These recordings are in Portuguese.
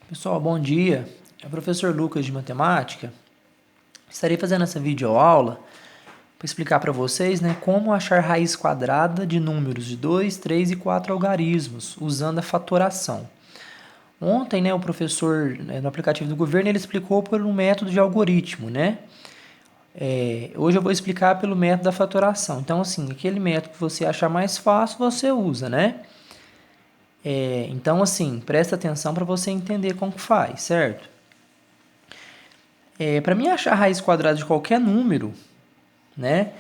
Pessoal, bom dia. É o professor Lucas de Matemática. Estarei fazendo essa videoaula para explicar para vocês, como achar raiz quadrada de números de 2, 3 e 4 algarismos, usando a fatoração. Ontem, o professor, no aplicativo do governo, ele explicou por um método de algoritmo, hoje eu vou explicar pelo método da fatoração. Então, assim, aquele método que você achar mais fácil, você usa, Então, assim, presta atenção para você entender como que faz, certo? Para mim achar a raiz quadrada de qualquer número, né?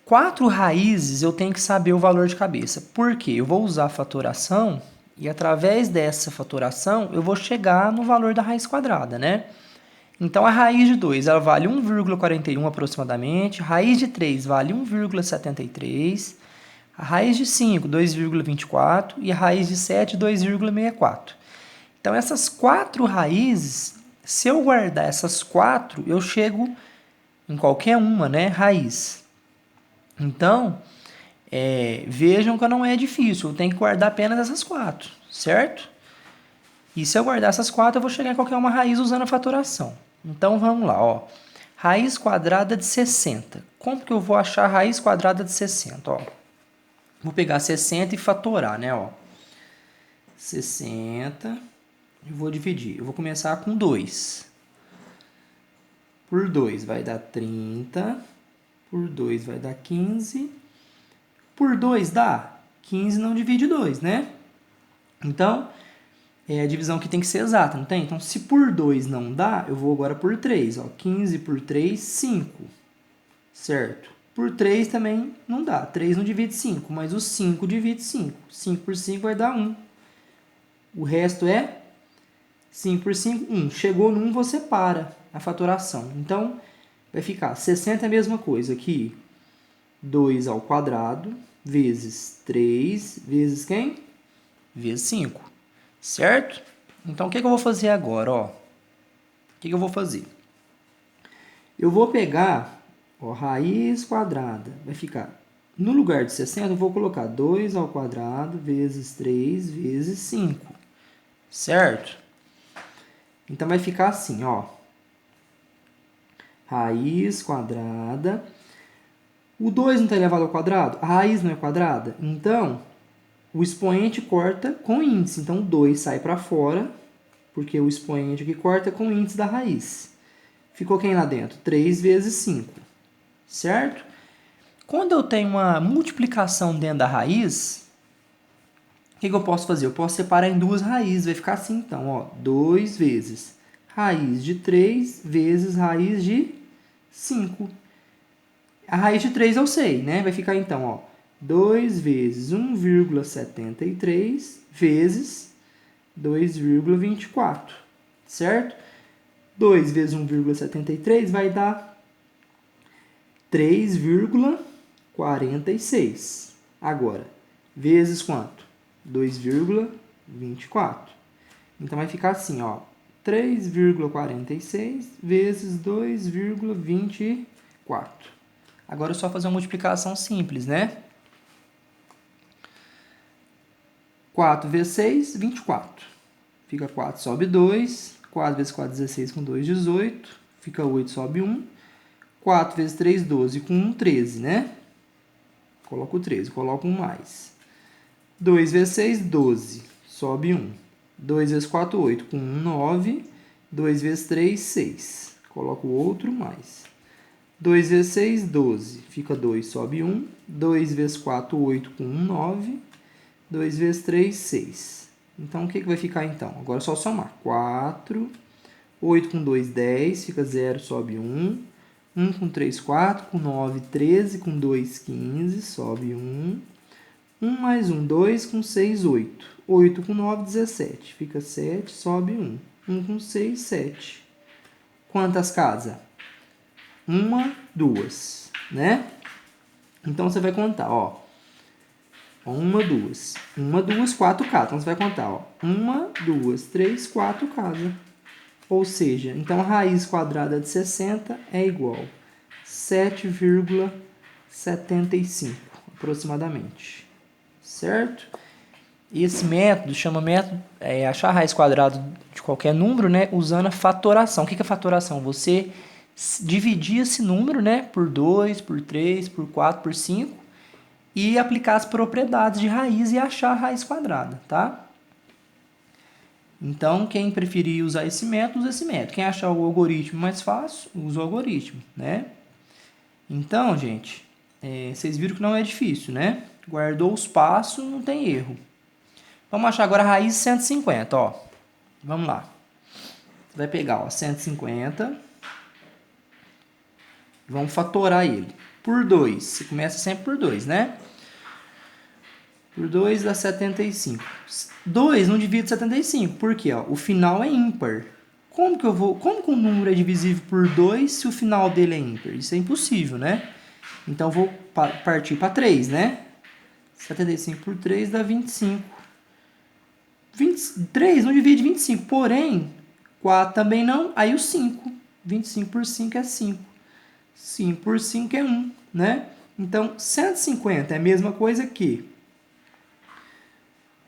4 raízes eu tenho que saber o valor de cabeça. Por quê? Eu vou usar a fatoração e através dessa fatoração eu vou chegar no valor da raiz quadrada, Então a raiz de 2 ela vale 1,41 aproximadamente, a raiz de 3 vale 1,73, a raiz de 5, 2,24 e a raiz de 7, 2,64. Então essas 4 raízes, se eu guardar essas 4, eu chego em qualquer uma, raiz. Então, vejam que não é difícil, eu tenho que guardar apenas essas 4, certo? E se eu guardar essas 4, eu vou chegar em qualquer uma raiz usando a fatoração. Então, vamos lá, ó. Raiz quadrada de 60. Como que eu vou achar a raiz quadrada de 60? Ó, vou pegar 60 e fatorar, 60, eu vou dividir. Eu vou começar com 2. Por 2 vai dar 30. Por 2 vai dar 15. Por 2 dá 15, não divide 2, Então, a divisão aqui tem que ser exata, não tem? Então, se por 2 não dá, eu vou agora por 3. Ó. 15 por 3, 5. Certo? Por 3 também não dá. 3 não divide 5, mas o 5 divide 5. 5 por 5 vai dar 1. O resto é 5 por 5, 1. Chegou no 1, você para a fatoração. Então, vai ficar 60 é a mesma coisa aqui. 2 ao quadrado vezes 3 vezes quem? Vezes 5. Certo? Então, o que eu vou fazer agora? O que eu vou fazer? Eu vou pegar raiz quadrada. Vai ficar, no lugar de 60, eu vou colocar 2 ao quadrado vezes 3 vezes 5. Certo? Então, vai ficar assim, Raiz quadrada. O 2 não está elevado ao quadrado? A raiz não é quadrada? Então, o expoente corta com índice. Então, o 2 sai para fora, porque o expoente aqui corta com o índice da raiz. Ficou quem lá dentro? 3 vezes 5. Certo? Quando eu tenho uma multiplicação dentro da raiz, o que eu posso fazer? Eu posso separar em duas raízes. Vai ficar assim, então. 2 vezes raiz de 3 vezes raiz de 5. A raiz de 3 eu sei, Vai ficar, então, 2 vezes 1,73 vezes 2,24, certo? 2 vezes 1,73 vai dar 3,46. Agora, vezes quanto? 2,24. Então, vai ficar assim, 3,46 vezes 2,24. Agora é só fazer uma multiplicação simples, 4 vezes 6, 24. Fica 4, sobe 2. 4 vezes 4, 16, com 2, 18. Fica 8, sobe 1. 4 vezes 3, 12. Com 1, 13, Coloco o 13, coloco 1 mais. 2 vezes 6, 12. Sobe 1. 2 vezes 4, 8. Com 1, 9. 2 vezes 3, 6. Coloco o outro mais. 2 vezes 6, 12. Fica 2, sobe 1. 2 vezes 4, 8. Com 1, 9. 2 vezes 3, 6. Então, o que vai ficar, então? Agora é só somar. 4. 8 com 2, 10. Fica 0, sobe 1. 1 com 3, 4. Com 9, 13. Com 2, 15. Sobe 1. 1 mais 1, 2. Com 6, 8. 8 com 9, 17. Fica 7, sobe 1. 1 com 6, 7. Quantas casas? 1, 2, Então, você vai contar, 1, 2. 1, 2, 4 casas. Então, você vai contar, 1, 2, 3, 4 casas. Ou seja, então a raiz quadrada de 60 é igual a 7,75 aproximadamente. Certo? Esse método chama método achar a raiz quadrada de qualquer número, né, usando a fatoração. O que é fatoração? Você dividir esse número, né, por 2, por 3, por 4, por 5 e aplicar as propriedades de raiz e achar a raiz quadrada, tá? Então, quem preferir usar esse método, usa esse método. Quem achar o algoritmo mais fácil, usa o algoritmo, né? Então, gente, vocês viram que não é difícil, né? Guardou os passos, não tem erro. Vamos achar agora a raiz de 150, ó. Vamos lá. Você vai pegar, ó, 150. Vamos fatorar ele. Por 2. Você começa sempre por 2, né? Por 2 dá 75. 2 não divide 75. Por quê? Ó, o final é ímpar. Como que um número é divisível por 2 se o final dele é ímpar? Isso é impossível, né? Então, eu vou partir para 3, né? 75 por 3 dá 25. 3 não divide 25, porém, 4 também não, aí o 5. 25 por 5 é 5. 5 por 5 é 1, né? Então, 150 é a mesma coisa que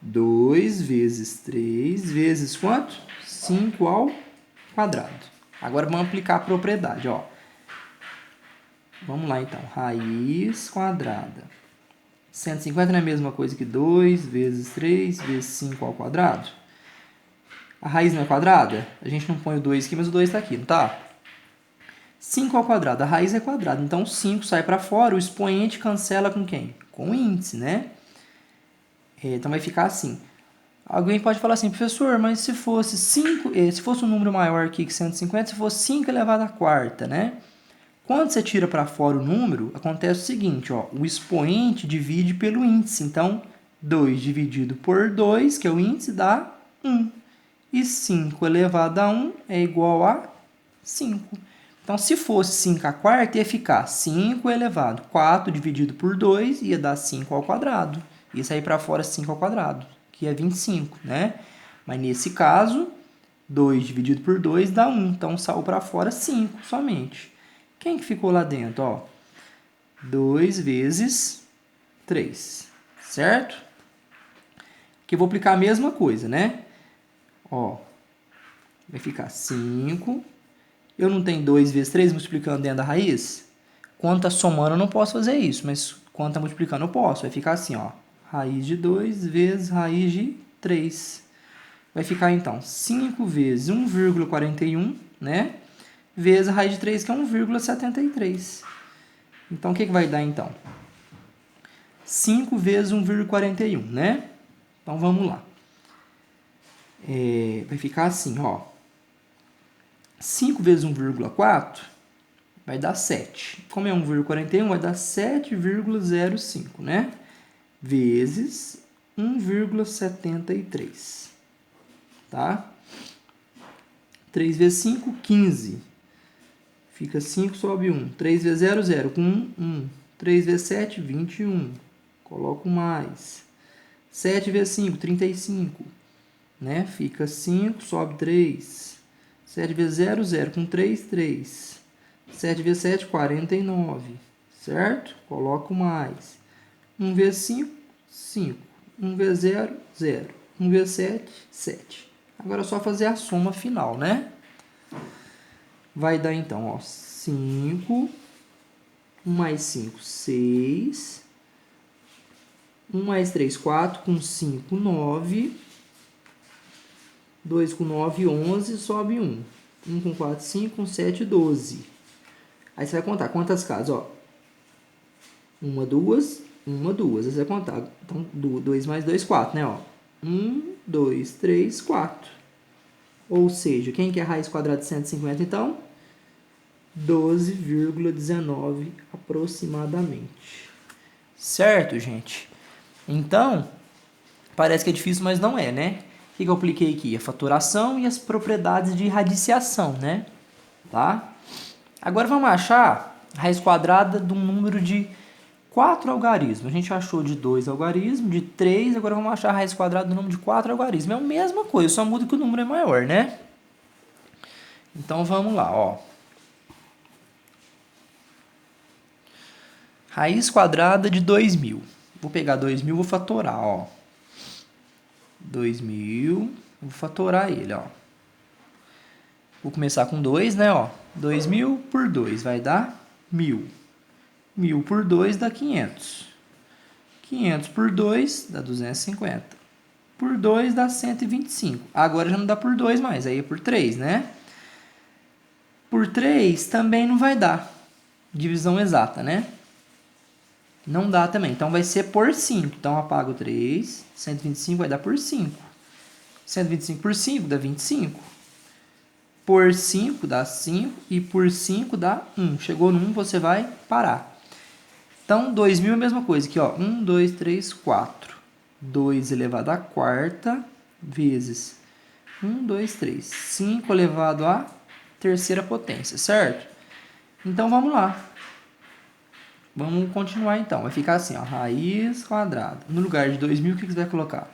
2 vezes 3 vezes quanto? 5 ao quadrado. Agora, vamos aplicar a propriedade, ó. Vamos lá, então. Raiz quadrada. 150 não é a mesma coisa que 2 vezes 3 vezes 5 ao quadrado? A raiz não é quadrada? A gente não põe o 2 aqui, mas o 2 está aqui, não tá? 5 ao quadrado, a raiz é quadrada. Então, 5 sai para fora, o expoente cancela com quem? Com o índice, né? Então, vai ficar assim. Alguém pode falar assim, professor, mas se fosse 5, se fosse um número maior aqui que 150, se fosse 5 elevado à quarta, né? Quando você tira para fora o número, acontece o seguinte, ó, o expoente divide pelo índice. Então, 2 dividido por 2, que é o índice, dá 1. E 5 elevado a 1 é igual a 5. Então, se fosse 5 à quarta, ia ficar 5 elevado a 4 dividido por 2, ia dar 5 ao quadrado. Ia sair para fora 5 ao quadrado, que é 25, né? Mas nesse caso, 2 dividido por 2 dá 1. Então, saiu para fora 5 somente. Quem que ficou lá dentro? Ó, 2 vezes 3, certo? Aqui eu vou aplicar a mesma coisa, né? Ó, vai ficar 5. Eu não tenho 2 vezes 3 multiplicando dentro da raiz? Quando está somando eu não posso fazer isso, mas quando está multiplicando eu posso. Vai ficar assim, ó, raiz de 2 vezes raiz de 3. Vai ficar, então, 5 vezes 1,41, né? Vezes a raiz de 3, que é 1,73. Então, o que vai dar, então? 5 vezes 1,41, né? Então, vamos lá. Vai ficar assim, ó. 5 vezes 1,4 vai dar 7. Como é 1,41, vai dar 7,05, né? Vezes 1,73. Tá? 3 vezes 5, 15. Fica 5, sobe 1. 3 vezes 0, 0. Com 1, 1. 3 vezes 7, 21. Coloco mais. 7 vezes 5, 35. Né? Fica 5, sobe 3. 7 vezes 0, 0. Com 3, 3. 7 vezes 7, 49. Certo? Coloco mais. 1 vezes 5, 5. 1 vezes 0, 0. 1 vezes 7, 7. Agora é só fazer a soma final, né? Vai dar, então, ó, 5. 1 mais 5, 6. 1 mais 3, 4. Com 5, 9. 2 com 9, 11. Sobe 1. 1 com 4, 5. Com 7, 12. Aí você vai contar quantas casas, ó. 1, 2. 1, 2. Aí você vai contar. Então, 2 mais 2, 4, né, ó. 1, 2, 3, 4. Ou seja, quem que é a raiz quadrada de 150, então? 12,19 aproximadamente. Certo, gente? Então, parece que é difícil, mas não é, né? O que eu apliquei aqui? A fatoração e as propriedades de radiciação, né? Tá? Agora vamos achar a raiz quadrada de um número de 4 algarismos. A gente achou de 2 algarismos, de 3, agora vamos achar a raiz quadrada do número de 4 algarismos. É a mesma coisa, só muda que o número é maior, né? Então vamos lá, ó. Raiz quadrada de 2.000. Vou pegar 2.000 e vou fatorar, ó. 2.000, vou fatorar ele, ó. Vou começar com 2, né, ó. 2.000 por 2 vai dar 1.000. 1.000 por 2 dá 500. 500 por 2 dá 250. Por 2 dá 125. Agora já não dá por 2 mais, aí é por 3, né? Por 3 também não vai dar. Divisão exata, né? Não dá também. Então, vai ser por 5. Então, apago 3. 125 vai dar por 5. 125 por 5 dá 25. Por 5 dá 5. E por 5 dá 1. Chegou no 1, você vai parar. Então, 2.000 é a mesma coisa. Aqui, ó. 1, 2, 3, 4. 2 elevado à quarta vezes 1, 2, 3. 5 elevado à terceira potência, certo? Então, vamos lá. Vamos continuar, então. Vai ficar assim, ó. Raiz quadrada. No lugar de 2.000, o que você vai colocar?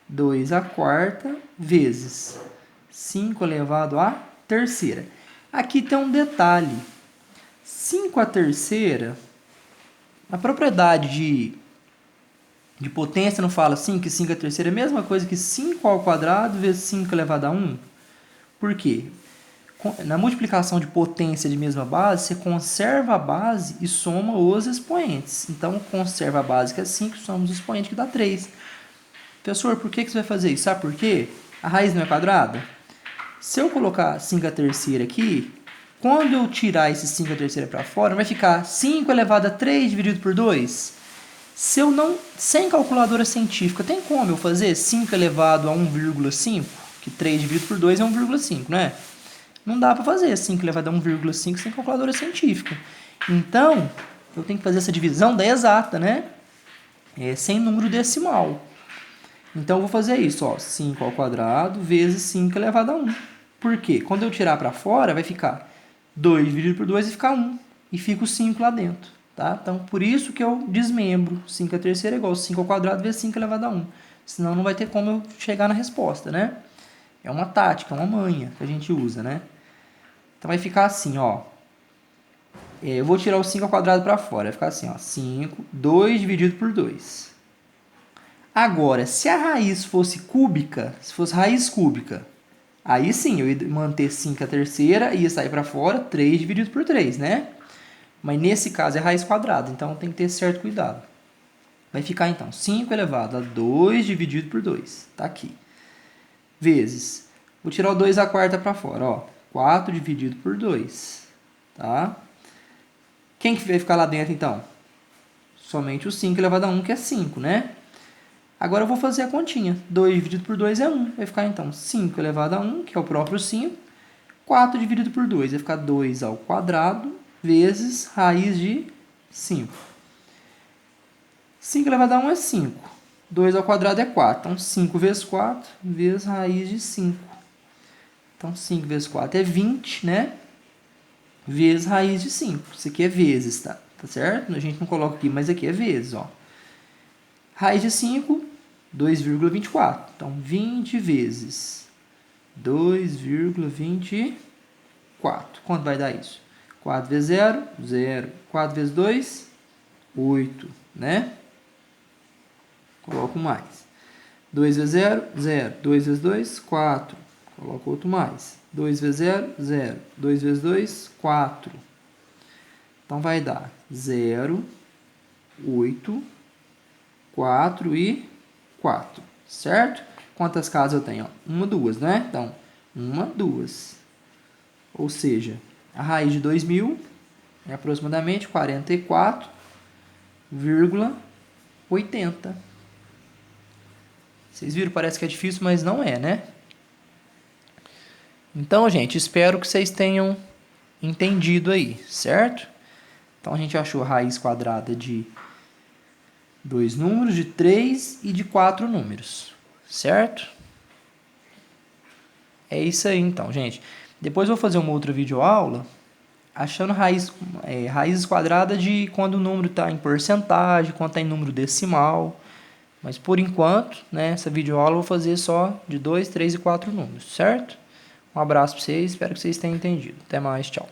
2 à quarta vezes 5 elevado à terceira. Aqui tem um detalhe. 5 à terceira, a propriedade de potência não fala assim, que 5 à terceira é a mesma coisa que 5 ao quadrado vezes 5 elevado a 1? Por quê? Na multiplicação de potência de mesma base, você conserva a base e soma os expoentes. Então, conserva a base que é 5, soma os expoentes que dá 3. Professor, por que você vai fazer isso? Sabe por quê? A raiz não é quadrada? Se eu colocar 5 à terceira aqui, quando eu tirar esse 5 à terceira para fora, vai ficar 5 elevado a 3 dividido por 2. Se eu não, sem calculadora científica, tem como eu fazer 5 elevado a 1,5? Que 3 dividido por 2 é 1,5, né? Não dá para fazer 5 elevado a 1,5 sem calculadora científica. Então, eu tenho que fazer essa divisão da exata, né? Sem número decimal. Então, eu vou fazer isso, ó. 5 ao quadrado vezes 5 elevado a 1. Por quê? Quando eu tirar para fora, vai ficar 2 dividido por 2 e ficar 1. E fica o 5 lá dentro, tá? Então, por isso que eu desmembro. 5 à terceira é igual a 5 ao quadrado vezes 5 elevado a 1. Senão, não vai ter como eu chegar na resposta, né? É uma tática, uma manha que a gente usa, né? Então, vai ficar assim, ó. Eu vou tirar o 5 ao quadrado para fora. Vai ficar assim, ó. 5, 2 dividido por 2. Agora, se a raiz fosse cúbica, se fosse raiz cúbica, aí sim, eu ia manter 5 à terceira e ia sair para fora 3 dividido por 3, né? Mas nesse caso é raiz quadrada, então tem que ter certo cuidado. Vai ficar, então, 5 elevado a 2 dividido por 2. Tá aqui. Vezes. Vou tirar o 2 à quarta para fora, ó. 4 dividido por 2, tá? Quem que vai ficar lá dentro, então? Somente o 5 elevado a 1, que é 5, né? Agora eu vou fazer a continha. 2 dividido por 2 é 1. Vai ficar, então, 5 elevado a 1, que é o próprio 5. 4 dividido por 2 vai ficar 2 ao quadrado, vezes raiz de 5. 5 elevado a 1 é 5. 2 ao quadrado é 4. Então, 5 vezes 4, vezes raiz de 5. Então, 5 vezes 4 é 20, né? Vezes raiz de 5. Isso aqui é vezes, tá? Tá certo? A gente não coloca aqui, mas aqui é vezes, ó. Raiz de 5, 2,24. Então, 20 vezes 2,24. Quanto vai dar isso? 4 vezes 0, 0. 4 vezes 2, 8, né? Coloco mais. 2 vezes 0, 0. 2 vezes 2, 4. Coloco outro mais. 2 vezes 0, 0. 2 vezes 2, 4. Então, vai dar 0, 8, 4 e 4. Certo? Quantas casas eu tenho? 1, 2, né? Então, 1, 2. Ou seja, a raiz de 2.000 é aproximadamente 44,80. Vocês viram? Parece que é difícil, mas não é, né? Então, gente, espero que vocês tenham entendido aí, certo? Então, a gente achou a raiz quadrada de 2 números, de 3 e de 4 números, certo? É isso aí, então, gente. Depois eu vou fazer uma outra videoaula achando raízes quadradas de quando o número está em porcentagem, quando está em número decimal. Mas, por enquanto, né, essa videoaula eu vou fazer só de 2, 3 e 4 números, certo? Um abraço para vocês, espero que vocês tenham entendido. Até mais, tchau.